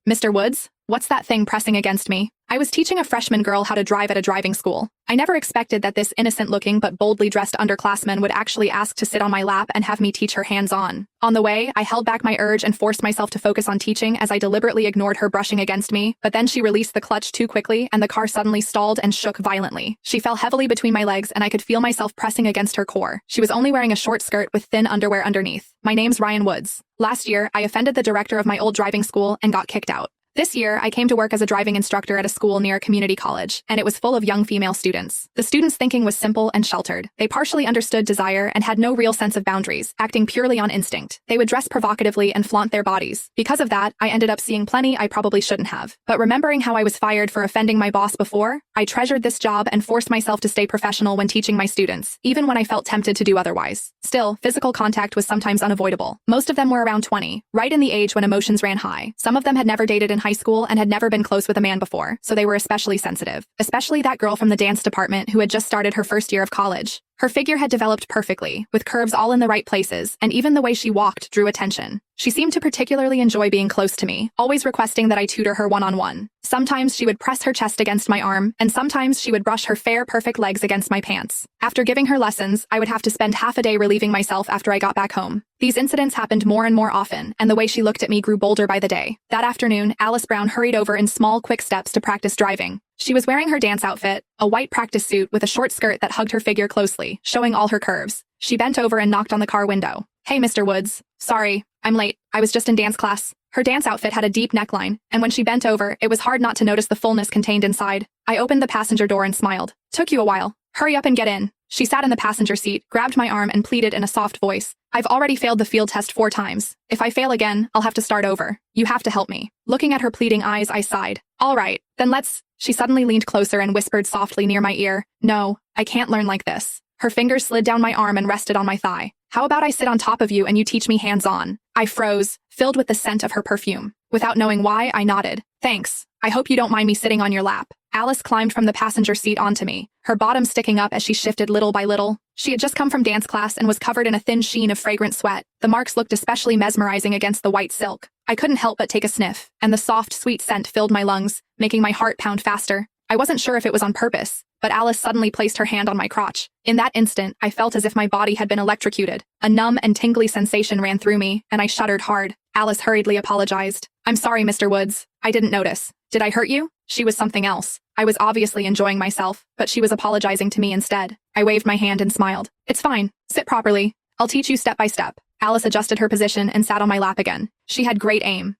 Mr. Woods? What's that thing pressing against me? I was teaching a freshman girl how to drive at a driving school. I never expected that this innocent-looking but boldly dressed underclassman would actually ask to sit on my lap and have me teach her hands-on. On the way, I held back my urge and forced myself to focus on teaching as I deliberately ignored her brushing against me, but then she released the clutch too quickly and the car suddenly stalled and shook violently. She fell heavily between my legs and I could feel myself pressing against her core. She was only wearing a short skirt with thin underwear underneath. My name's Ryan Woods. Last year, I offended the director of my old driving school and got kicked out. This year, I came to work as a driving instructor at a school near a community college, and it was full of young female students. The students' thinking was simple and sheltered. They partially understood desire and had no real sense of boundaries, acting purely on instinct. They would dress provocatively and flaunt their bodies. Because of that, I ended up seeing plenty I probably shouldn't have. But remembering how I was fired for offending my boss before, I treasured this job and forced myself to stay professional when teaching my students, even when I felt tempted to do otherwise. Still, physical contact was sometimes unavoidable. Most of them were around 20, right in the age when emotions ran high. Some of them had never dated in high school and had never been close with a man before, so they were especially sensitive. Especially that girl from the dance department who had just started her first year of college. Her figure had developed perfectly, with curves all in the right places, and even the way she walked drew attention. She seemed to particularly enjoy being close to me, always requesting that I tutor her one-on-one. Sometimes she would press her chest against my arm, and sometimes she would brush her fair, perfect legs against my pants. After giving her lessons, I would have to spend half a day relieving myself after I got back home. These incidents happened more and more often, and the way she looked at me grew bolder by the day. That afternoon, Alice Brown hurried over in small, quick steps to practice driving. She was wearing her dance outfit, a white practice suit with a short skirt that hugged her figure closely, showing all her curves. She bent over and knocked on the car window. "Hey, Mr. Woods. Sorry, I'm late. I was just in dance class." Her dance outfit had a deep neckline, and when she bent over, it was hard not to notice the fullness contained inside. I opened the passenger door and smiled. "Took you a while. Hurry up and get in." She sat in the passenger seat, grabbed my arm, and pleaded in a soft voice. "I've already failed the field test 4 times. If I fail again, I'll have to start over. You have to help me." Looking at her pleading eyes, I sighed. "All right, then let's..." She suddenly leaned closer and whispered softly near my ear, "No, I can't learn like this." Her fingers slid down my arm and rested on my thigh. "How about I sit on top of you and you teach me hands-on?" I froze, filled with the scent of her perfume. Without knowing why, I nodded. "Thanks. I hope you don't mind me sitting on your lap." Alice climbed from the passenger seat onto me, her bottom sticking up as she shifted little by little. She had just come from dance class and was covered in a thin sheen of fragrant sweat. The marks looked especially mesmerizing against the white silk. I couldn't help but take a sniff, and the soft, sweet scent filled my lungs, making my heart pound faster. I wasn't sure if it was on purpose, but Alice suddenly placed her hand on my crotch. In that instant, I felt as if my body had been electrocuted. A numb and tingly sensation ran through me, and I shuddered hard. Alice hurriedly apologized. "I'm sorry, Mr. Woods. I didn't notice. Did I hurt you?" She was something else. I was obviously enjoying myself, but she was apologizing to me instead. I waved my hand and smiled. "It's fine. Sit properly. I'll teach you step by step." Alice adjusted her position and sat on my lap again. She had great aim.